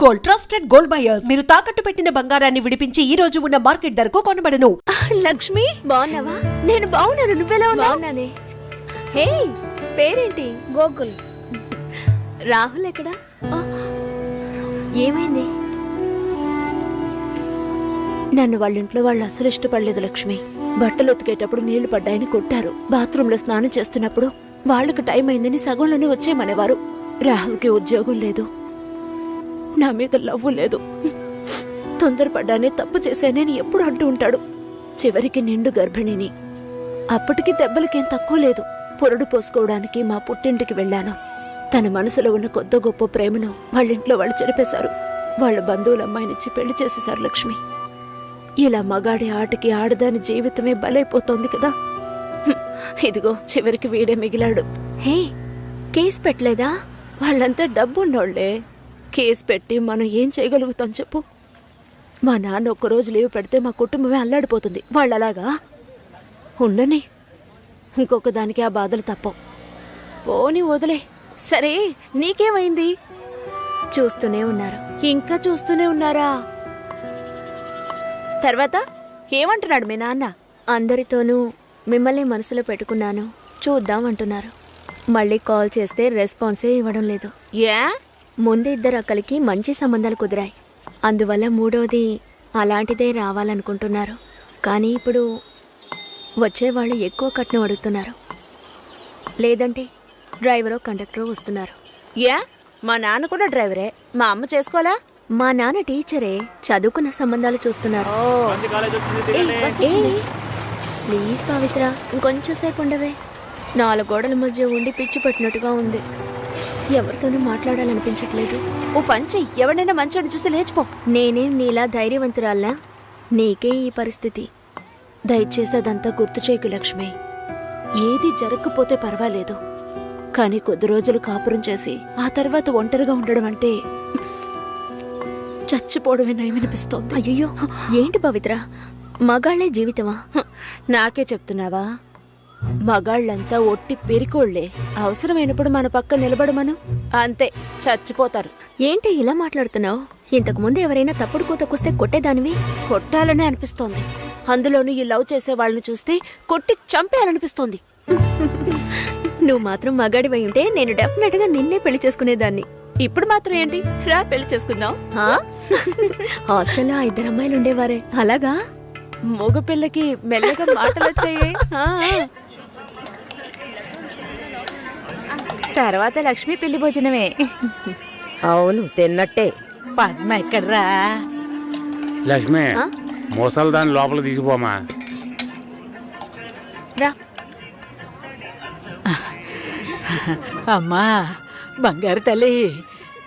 Gold, trusted gold buyers. మీరు తాకట్టు పెట్టిన బంగారాన్ని విడిపించి ఈ రోజు ఉన్న మార్కెట్ ధరకు కొనబడను. లక్ష్మి, బాగున్నావా? నేను బాగున్నాను. నువ్వెలా ఉన్నావు? బాగున్నానే. హే, పేరేంటి? గోకుల్. రాహుల్ ఎక్కడా? ఏమైంది? నన్ను వాళ్ళింట్లో వాళ్ళు అసలు ఇష్టపడలేదు లక్ష్మి. బట్టలు ఉతికేటప్పుడు నీళ్లు పడ్డాయని కొట్టారు. బాత్రూంలో స్నానం చేస్తున్నప్పుడు వాళ్ళకి టైం అయిందని సగంలోనే వచ్చేయమనేవారు. రాహుల్కి ఉద్యోగం లేదు, నా మీద లవ్వు లేదు. తొందరపడ్డానే తప్పు చేశానని ఎప్పుడు అంటూ ఉంటాడు. చివరికి నిండు గర్భిణిని. అప్పటికి దెబ్బలకేం తక్కువ లేదు. పొరడు పోసుకోవడానికి మా పుట్టింటికి వెళ్ళాను. తన మనసులో ఉన్న కొద్ది గొప్ప ప్రేమను వాళ్ళింట్లో వాళ్ళు చెరిపేశారు. వాళ్ళ బంధువుల అమ్మాయినిచ్చి పెళ్లి చేసేశారు లక్ష్మి. ఇలా మగాడి ఆటకి ఆడదాని జీవితమే బలైపోతోంది కదా. ఇదిగో చివరికి వీడే మిగిలాడు. హే, కేసు పెట్టలేదా? వాళ్ళంతా డబ్బున్నోళ్లే. కేసు పెట్టి మనం ఏం చేయగలుగుతాం చెప్పు? మా నాన్న ఒక్కరోజు లీవ్ పెడితే మా కుటుంబమే అల్లాడిపోతుంది. వాళ్ళలాగా ఉండని. ఇంకొక దానికి ఆ బాధలు తప్పవు. పోని వదిలే. సరే, నీకేమైంది? చూస్తూనే ఉన్నారు. ఇంకా చూస్తూనే ఉన్నారా? తర్వాత ఏమంటున్నాడు మీ నాన్న? అందరితోనూ మిమ్మల్ని మనసులో పెట్టుకున్నాను, చూద్దాం అంటున్నారు. మళ్ళీ కాల్ చేస్తే రెస్పాన్సే ఇవ్వడం లేదు. ఏ? ముందు ఇద్దరు అక్కలకి మంచి సంబంధాలు కుదిరాయి. అందువల్ల మూడోది అలాంటిదే రావాలనుకుంటున్నారు. కానీ ఇప్పుడు వచ్చేవాళ్ళు ఎక్కువ కట్నం అడుగుతున్నారు. లేదంటే డ్రైవరో కండక్టరో వస్తున్నారు. ఏ? మా నాన్న కూడా డ్రైవరే. మా అమ్మ చేసుకోవాలా? మా నాన్న టీచరే. చదువుకున్న సంబంధాలు చూస్తున్నారు. ప్లీజ్ పవిత్ర, ఇంకొంచెం సేపు ఉండవే. 4 గోడల మధ్య ఉండి పిచ్చి పట్టినట్టుగా ఉంది. ఎవరితోనూ మాట్లాడాలనిపించట్లేదు. ఓ పంచి, ఎవరైనా మంచోని చూసి లేచిపో. నేనేం నీలా ధైర్యవంతురాల్లా? నీకే ఈ పరిస్థితి. దయచేసి అదంతా గుర్తు చేయకు లక్ష్మి. ఏది జరగకపోతే పర్వాలేదు, కానీ కొద్ది రోజులు కాపురం చేసి ఆ తర్వాత ఒంటరిగా ఉండడం అంటే చచ్చిపోవడమే నయమనిపిస్తోంది. అయ్యో, ఏంటి పవిత్ర, మగాళ్లే జీవితమా? నాకే చెప్తున్నావా? మగాళ్ళంతా ఒట్టి పెరికోళ్లే. అవసరమైనప్పుడు మన పక్క నిలబడమను, అంతే, చచ్చిపోతారు. ఏంటి ఇలా మాట్లాడుతున్నావు? ఇంతకు ముందు ఎవరైనా తప్పుడు కూతకొస్తే కొట్టేదానివి. కొట్టాలనే అనిపిస్తోంది. అందులోనూ ఈ లవ్ చేసే వాళ్ళని చూస్తే కొట్టి చంపేయాలనిపిస్తోంది. నువ్వు మాత్రం మగాడివై ఉంటే నేను డెఫినెట్ గా నిన్నే పెళ్లి చేసుకునేదాన్ని. ఇప్పుడు మాత్రం ఏంటి, రా పెళ్లి చేసుకుందాం. హాస్టల్లో 2 అమ్మాయిలు ఉండేవారే, అలాగా? మగ పిల్లకి మెల్లగా మాటలు వచ్చాయే. తర్వాత లక్ష్మి పెళ్లి భోజనమే. అవును, తిన్నట్టే. పద్మ ఎక్కడ్రా? లక్ష్మి, మోసాలు దాన్ని లోపల తీసుకుపోమా. రా. అమ్మా బంగారు తల్లి,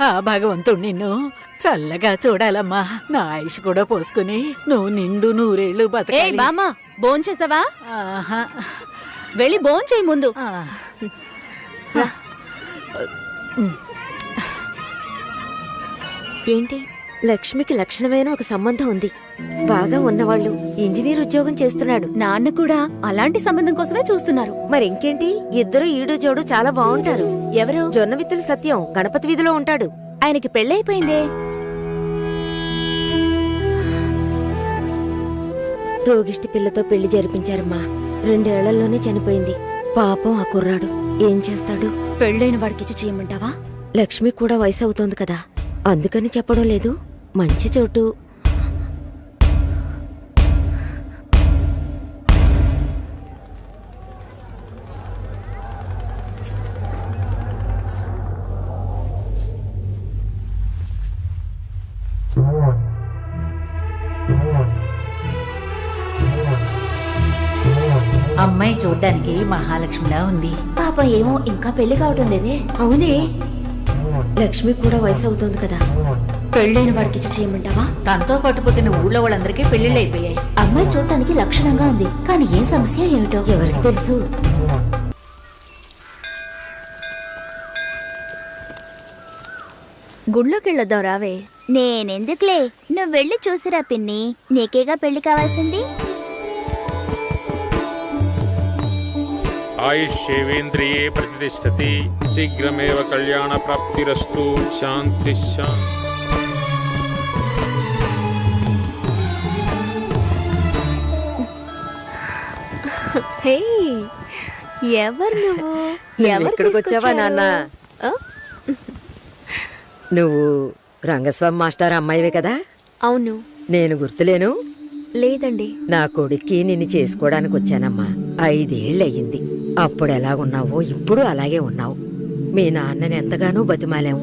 ఆ భగవంతుడు నిన్ను చల్లగా చూడాలమ్మా. నా ఆయుష్ కూడా పోసుకుని నువ్వు నిండు 100 ఏళ్ళు బతకాలి. బామ్మా, భోంచేసావా? ఆహా, వెళ్ళి భోంచేయి ముందు. ఏంటి? లక్ష్మికి లక్షణమైన ఒక సంబంధం ఉంది. బాగా ఉన్నవాళ్ళు. ఇంజనీర్ ఉద్యోగం చేస్తున్నాడు. నాన్న కూడా అలాంటి సంబంధం కోసమే చూస్తున్నారు. మరి ఇంకేంటి, ఇద్దరు ఈడు జోడు చాలా బాగుంటారు. ఎవరు? జొన్న విత్తుల సత్యం గణపతి వీధిలో ఉంటాడు. ఆయనకి పెళ్ళైపోయిందే. రోగిష్టి పిల్లతో పెళ్లి జరిపించారమ్మా. 2 ఏళ్లలోనే చనిపోయింది. పాపం ఆ కుర్రాడు ఏం చేస్తాడు? పెళ్ళైన వాడికిచ్చి చేయమంటావా? లక్ష్మి కూడా వయసు అవుతోంది కదా, అందుకని చెప్పడం లేదు. మంచి చోటు. అమ్మాయి చూడ్డానికి మహాలక్ష్మిలా ఉంది. పాపం ఏమో ఇంకా పెళ్లి కావటం లేదే. అవునే, లక్ష్మి కూడా వయసు అవుతోంది కదా. పెళ్ళైన వాడికిచ్చి చేయమంటావా? తనతో పట్టుపోతున్న ఊళ్ళో వాళ్ళందరికీ పెళ్లిళ్ళు అయిపోయాయి. అమ్మాయి చూడటానికి లక్షణంగా ఉంది, కానీ ఏం సమస్య ఏమిటో ఎవరికి తెలుసు. గుళ్ళోకి వెళ్ళొద్దాం రావే. నేనెందుకులే, నువ్వు వెళ్ళి చూసిరా పిన్ని. నీకేగా పెళ్లి కావాల్సింది. ఆయుష్యేవేంద్రియే ప్రతిష్టతి, శీఘ్రమేవ కళ్యాణ ప్రాప్తిరస్తు. శాంతి శాంతి. హే, ఎవరు నువ్వు? ఎవరు ఇక్కడికి వచ్చావా తీసుకొచ్చారు? నాన్న? ఆ? నువ్వు రంగస్వామి మాస్టర్ అమ్మాయివే కదా? అవును. నేను గుర్తులేను? లేదండి. నా కొడుక్కి నిన్ను చేసుకోవడానికి వచ్చానమ్మా. 5 ఏళ్ళయ్యింది. అప్పుడు ఎలాగున్నావో ఇప్పుడు అలాగే ఉన్నావు. మీ నాన్నని ఎంతగానో బతిమాలాం.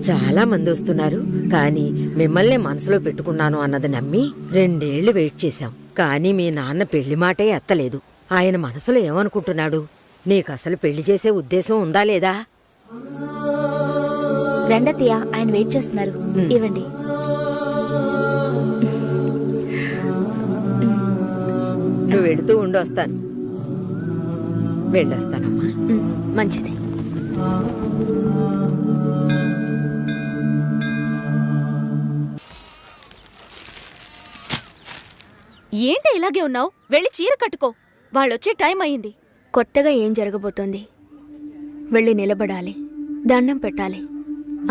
చాలా మంది వస్తున్నారు, కానీ మిమ్మల్ని మనసులో పెట్టుకున్నాను అన్నది నమ్మి 2 ఏళ్లు వెయిట్ చేశాం. కానీ మీ నాన్న పెళ్లి మాటే ఎత్తలేదు. ఆయన మనసులో ఏమనుకుంటున్నాడు? నీకు అసలు పెళ్లి చేసే ఉద్దేశం ఉందా లేదా? రండత్తయ్య, ఆయన వెయిట్ చేస్తున్నారు. ఇవ్వండి. నువ్వు వెళుతూ ఉండి వస్తాను. వెళ్ళొస్తానమ్మా. మంచిది. ఏంటి ఇలాగే ఉన్నావు? వెళ్ళి చీర కట్టుకో. వాళ్ళొచ్చే టైం అయింది. కొత్తగా ఏం జరగబోతోంది? వెళ్ళి నిలబడాలి, దండం పెట్టాలి,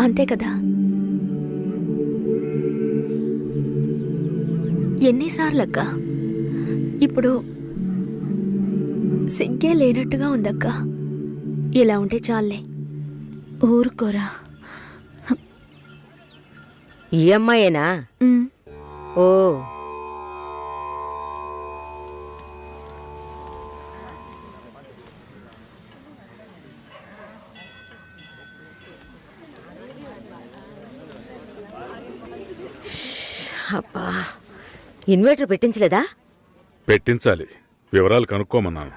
అంతే కదా. ఎన్నిసార్లక్క? ఇప్పుడు సిగ్గే లేనట్టుగా ఉందక్క. ఇలా ఉంటే చాలే. ఊరుకోరా. ఈ అమ్మాయేనా? ఉమ్. ఓ, అబ్బా, ఇన్వర్టర్ పెట్టించలేదా? పెట్టించాలి. వివరాలు కనుక్కోమన్నాను.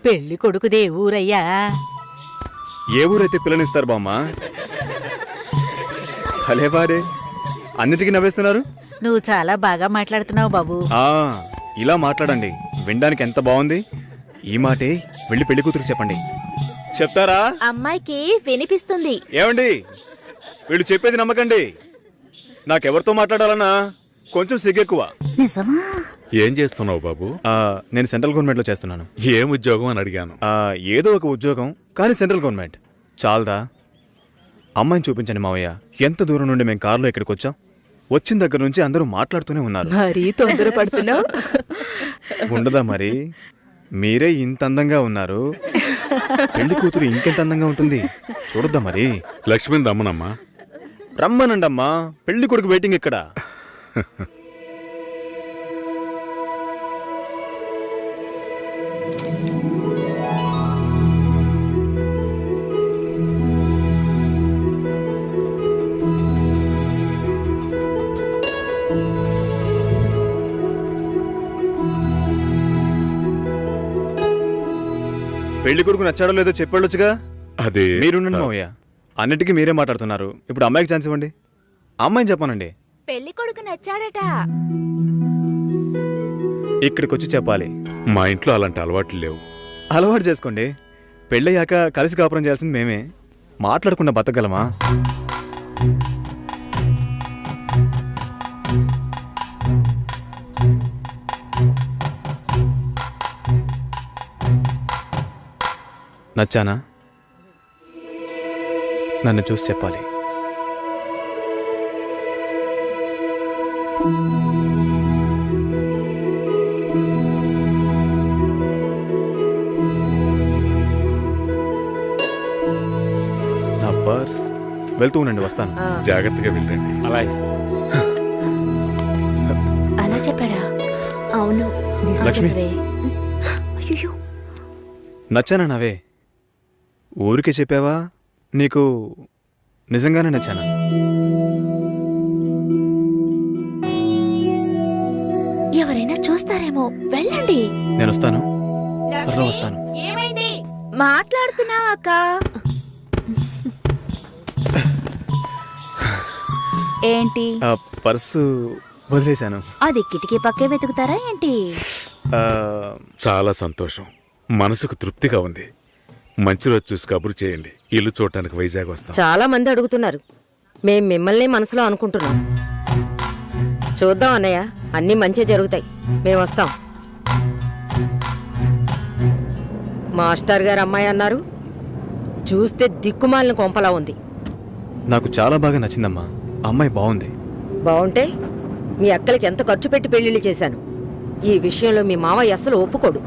పెళ్లి కొడుకుదే ఊరయ్యా. ఏ ఊరైతే పిల్లనిస్తారు బామ్మ? భలేవారే, అన్నిటికీ నవ్వేస్తున్నారు. నువ్వు చాలా బాగా మాట్లాడుతున్నావు బాబు. ఆ, ఇలా మాట్లాడండి, వినడానికి ఎంత బాగుంది. ఈ మాటే వెళ్ళి పెళ్లి కూతురికి చెప్పండి. చెప్తారా? అమ్మాయికి వినిపిస్తుంది. ఏమండి, వీళ్ళు చెప్పేది నమ్మకండి. నాకెవరితో మాట్లాడాలన్నా కొంచెం సిగ్గెక్కువ. నిజమా? ఏం చేస్తున్నావు బాబు? నేను సెంట్రల్ గవర్నమెంట్లో చేస్తున్నాను. ఏం ఉద్యోగం అని అడిగాను. ఏదో ఒక ఉద్యోగం, కానీ సెంట్రల్ గవర్నమెంట్. చాలదా? అమ్మాయిని చూపించండి మావయ్య. ఎంత దూరం నుండి మేము కారులో ఇక్కడికి వచ్చాం. వచ్చిన దగ్గర నుంచి అందరూ మాట్లాడుతూనే ఉన్నారు. మరీ తొందరపడుతున్నావు. ఉండదా మరి? మీరే ఇంత అందంగా ఉన్నారు, పెళ్లి కూతురు ఇంకెంత అందంగా ఉంటుంది. చూడొద్దా మరి? లక్ష్మిని రమ్మనమ్మా. రమ్మనండమ్మా, పెళ్లి కొడుకు వెయిటింగ్ ఇక్కడ. పెళ్లి కొడుకు నచ్చాడో లేదో చెప్పాడొచ్చుగా. అదే మీరుండండి మావయ్య, అన్నిటికీ మీరే మాట్లాడుతున్నారు. ఇప్పుడు అమ్మాయికి ఛాన్స్ ఇవ్వండి. అమ్మాయిని చెప్పానండి. పెళ్లి కొడుకు నచ్చాడట. ఇక్కడికి వచ్చి చెప్పాలి. మా ఇంట్లో అలాంటి అలవాట్లు లేవు. అలవాటు చేసుకోండి. పెళ్ళయ్యాక కలిసి కాపురం చేయాల్సింది మేమే. మాట్లాడకుండా బతకగలమా? నచ్చానా? నన్ను చూసి చెప్పాలి. నా పర్స్. వెళ్తూ ఉండండి, వస్తాను. జాగ్రత్తగా వెళ్ళండి. అలాగే. అలా చెప్పాడా? అవును. నిజం లక్ష్మి. చెప్పవే. అయ్యో, నచ్చానా నవే? ఊరికే చెప్పావా? నీకు నిజంగానే నచ్చానా? ఎవరైనా చూస్తారేమో. వెళ్ళండి. నేను వస్తాను, త్వరలో వస్తాను. మాట్లాడుతున్నావా అక్క? ఏంటి? పర్సు వదిలేశాను. అది కిటికీ పక్కే వెతుకుతారా ఏంటి? చాలా సంతోషం. మనసుకు తృప్తిగా ఉంది. మంచి రోజు చూసి కబురు చేయండి. ఇల్లు చూడటానికి వైజాగ్ వస్తాం. చాలా మంది అడుగుతున్నారు. మేం మిమ్మల్ని మనసులో అనుకుంటున్నాం. చూద్దాం అన్నయ్య, అన్నీ మంచి జరుగుతాయి. మేము వస్తాం. మాస్టర్ గారు అమ్మాయి అన్నారు. చూస్తే దిక్కుమాలిన కొంపలా ఉంది. నాకు చాలా బాగా నచ్చిందమ్మా. అమ్మాయి బాగుంది. బాగుంటే మీ అక్కలకి ఎంత ఖర్చు పెట్టి పెళ్లిళ్ళు చేశాను. ఈ విషయంలో మీ మావయ్య అస్సలు ఒప్పుకోడు.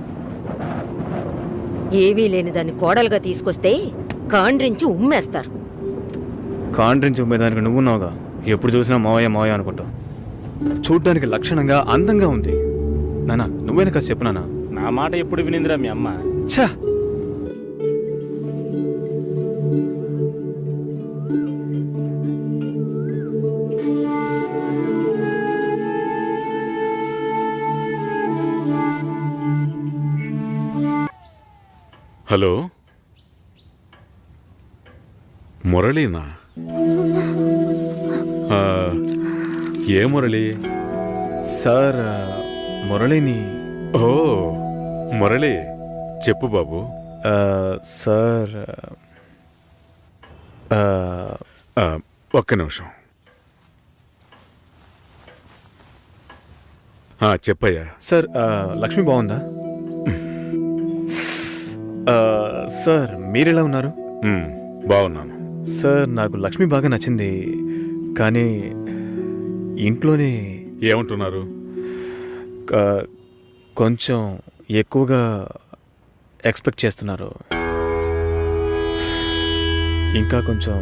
ఏవీ లేని దాన్ని కోడలుగా తీసుకొస్తే కాండ్రించి ఉమ్మేస్తారు. కాండ్రించి ఉమ్మేదానికి నువ్వున్నావుగా, ఎప్పుడు చూసినా మావయ్య మావయ్య అనుకుంటావు. చూడ్డానికి లక్షణంగా అందంగా ఉంది. నానా నువ్వైనా కాస్త చెప్పు నానా. నా మాట ఎప్పుడు వినిందిరా మీ అమ్మ? ఛా! హలో, మురళీనా? ఆ, ఏ మురళి? సార్ మురళిని. ఓ మురళి, చెప్పు బాబు. సార్ ఒక్క నిమిషం. చెప్పయ్యా. సార్ లక్ష్మి బాగుందా? సార్ మీరెలా ఉన్నారు? బాగున్నాను సార్. నాకు లక్ష్మి బాగా నచ్చింది, కానీ ఇంట్లోనే ఏమంటున్నారు? కొంచెం ఎక్కువగా ఎక్స్పెక్ట్ చేస్తున్నారు. ఇంకా కొంచెం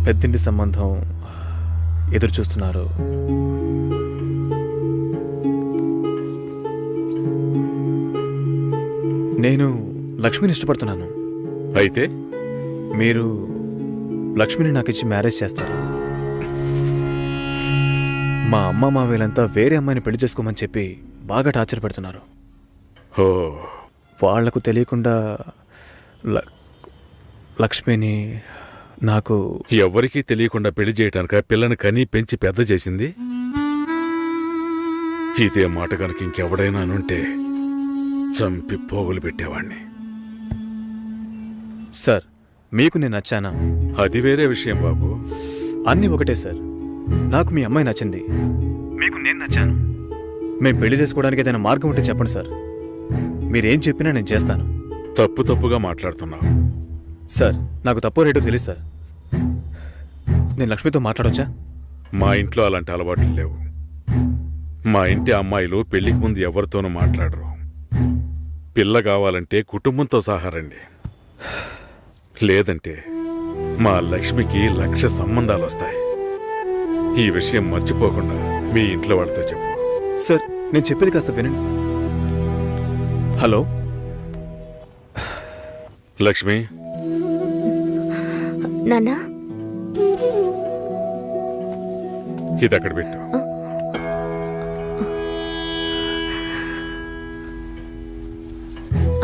పెద్దింటి సంబంధం ఎదురు చూస్తున్నారు. నేను లక్ష్మిని ఇష్టపడుతున్నాను. అయితే మీరు లక్ష్మిని నాకు ఇచ్చి మ్యారేజ్ చేస్తారా? మా అమ్మ మావేలంతా వేరే అమ్మాయిని పెళ్లి చేసుకోమని చెప్పి బాగా టార్చర్ పెడుతున్నారు. ఓ, వాళ్లకు తెలియకుండా లక్ష్మిని నాకు ఎవ్వరికీ తెలియకుండా పెళ్లి చేయటానిక పిల్లని కని పెంచి పెద్ద చేసింది? ఇదే మాట కనుక ఇంకెవడైనా అనుంటే చంపి పోగులు పెట్టేవాణ్ణి. సార్ మీకు నేను నచ్చానా? అది వేరే విషయం బాబు. అన్నీ ఒకటే సార్. నాకు మీ అమ్మాయి నచ్చింది, మీకు నేను నచ్చాను. మేము పెళ్లి చేసుకోవడానికి ఏదైనా మార్గం ఉంటే చెప్పండి సార్. మీరేం చెప్పినా నేను చేస్తాను. తప్పుగా మాట్లాడుతున్నావు. సార్ నాకు తప్పు రేటు తెలుసు సార్. నేను లక్ష్మితో మాట్లాడొచ్చా? మా ఇంట్లో అలాంటి అలవాట్లు లేవు. మా ఇంటి అమ్మాయిలు పెళ్లికి ముందు ఎవరితోనూ మాట్లాడరు. పిల్ల కావాలంటే కుటుంబంతో సహా రండి, లేదంటే మా లక్ష్మికి 1,00,000 సంబంధాలు వస్తాయి. ఈ విషయం మర్చిపోకుండా మీ ఇంట్లో వాళ్ళతో చెప్పు. సార్ నేను చెప్పేది కాస్త వినండి. హలో లక్ష్మి. నాన్నా, ఇది అక్కడ పెట్టు.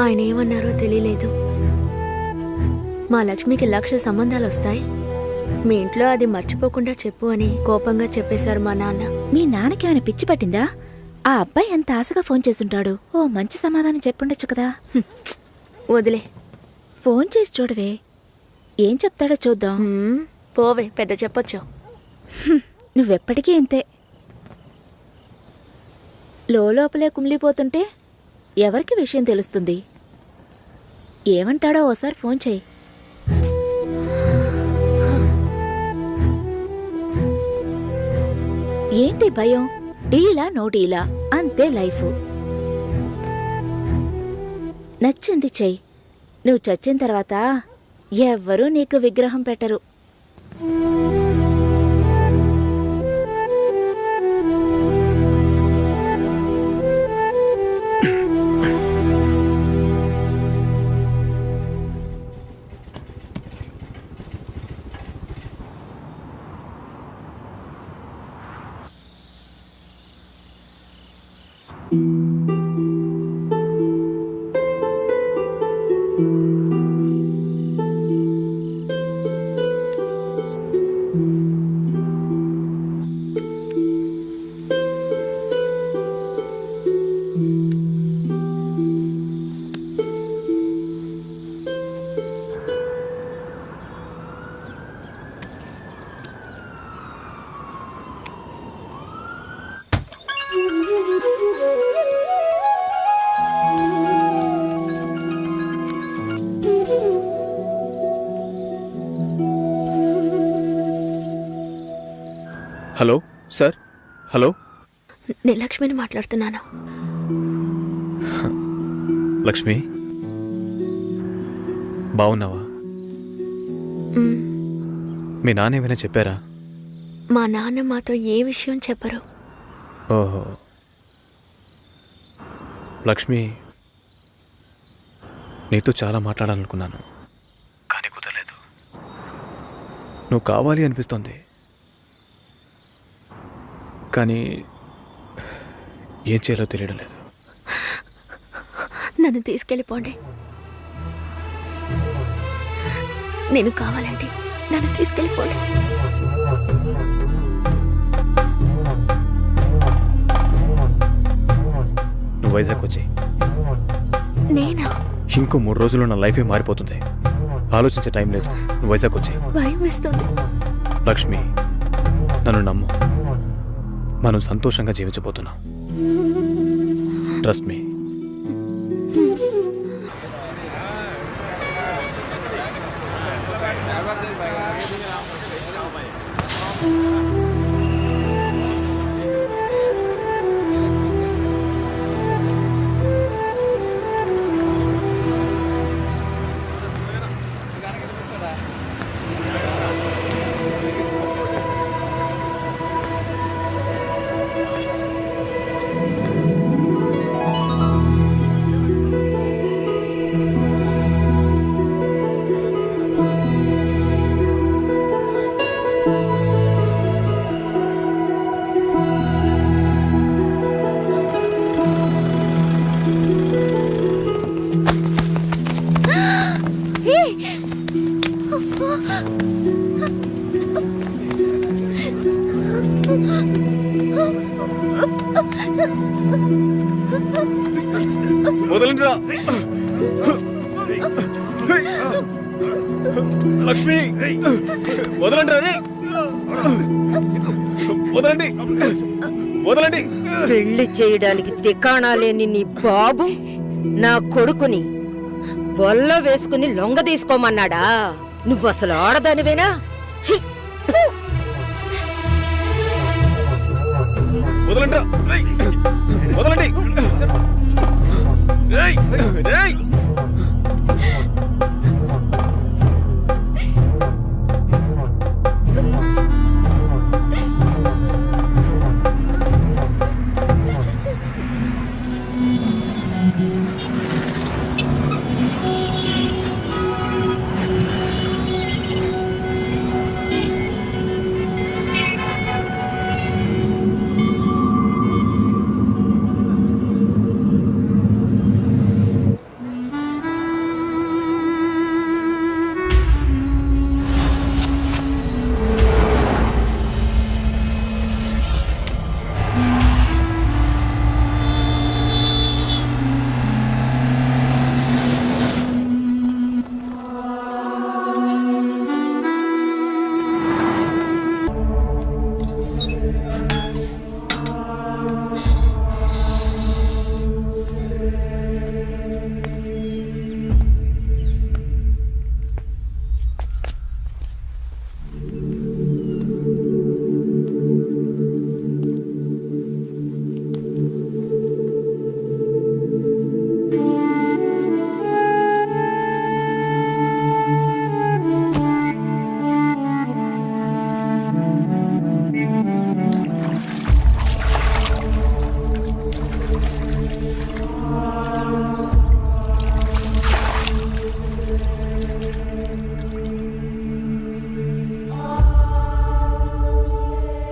ఆయన ఏమన్నారో తెలియలేదు. మా లక్ష్మికి 1,00,000 సంబంధాలు వస్తాయి, మీ ఇంట్లో అది మర్చిపోకుండా చెప్పు అని కోపంగా చెప్పేశారు మా నాన్న. మీ నాన్నకేమైనా పిచ్చి పట్టిందా? ఆ అబ్బాయి ఎంత ఆశగా ఫోన్ చేస్తుంటాడు. ఓ మంచి సమాధానం చెప్పుండొచ్చు కదా. వదిలే, ఫోన్ చేసి చూడవే, ఏం చెప్తాడో చూద్దాం. పోవే, పెద్ద చెప్పొచ్చు. నువ్వెప్పటికీ ఇంతే, లోపలే కుమిలిపోతుంటే ఎవరికి విషయం తెలుస్తుంది? ఏమంటాడో ఓసారి ఫోన్ చేయి. ఏంటి భయం? డీలా నో డీలా అంతే లైఫ్. నచ్చింది చెయ్యి. నువ్వు చచ్చిన తర్వాత ఎవ్వరూ నీకు విగ్రహం పెట్టరు. Hello sir. హలో, నేను లక్ష్మిని మాట్లాడుతున్నాను. లక్ష్మి బాగున్నావా? మీ నాన్న ఏమైనా చెప్పారా? మా నాన్న మాతో ఏ విషయం చెప్పరు. ఓహో లక్ష్మి, నీతో చాలా మాట్లాడాలనుకున్నాను కానీ కుదరలేదు. నువ్వు కావాలి అనిపిస్తోంది కానీ ఏం చేయాలో తెలియడం లేదు. నన్ను తీసుకెళ్ళిపోండి. నేను కావాలంటే నన్ను తీసుకెళ్ళిపోండి. నువ్వు వైజాగ్ వచ్చేయి. నేనా? ఇంకో 3 రోజుల్లో నా లైఫే మారిపోతుంది. ఆలోచించే టైం లేదు. నువ్వు వైజాగ్ వచ్చేయి. భయం వేస్తుంది. లక్ష్మి నన్ను నమ్ము, మనం సంతోషంగా జీవించబోతున్నాం. Trust me. వదలండిరా లక్ష్మి, వదలండిరా రే. వదలండి, వదలండి. పెళ్లి చేయడానికి తికాణా లేని నీ బాబు నా కొడుకుని వల్ల వేసుకుని లొంగ తీసుకోమన్నాడా? నువ్వు అసలు ఆడదానివేనా? ఛీ! వదలండిరా, వదలండి. రేయ్, రేయ్.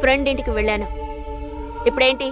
ఫ్రెండ్ ఇంటికి వెళ్ళాను. ఇప్పుడేంటి?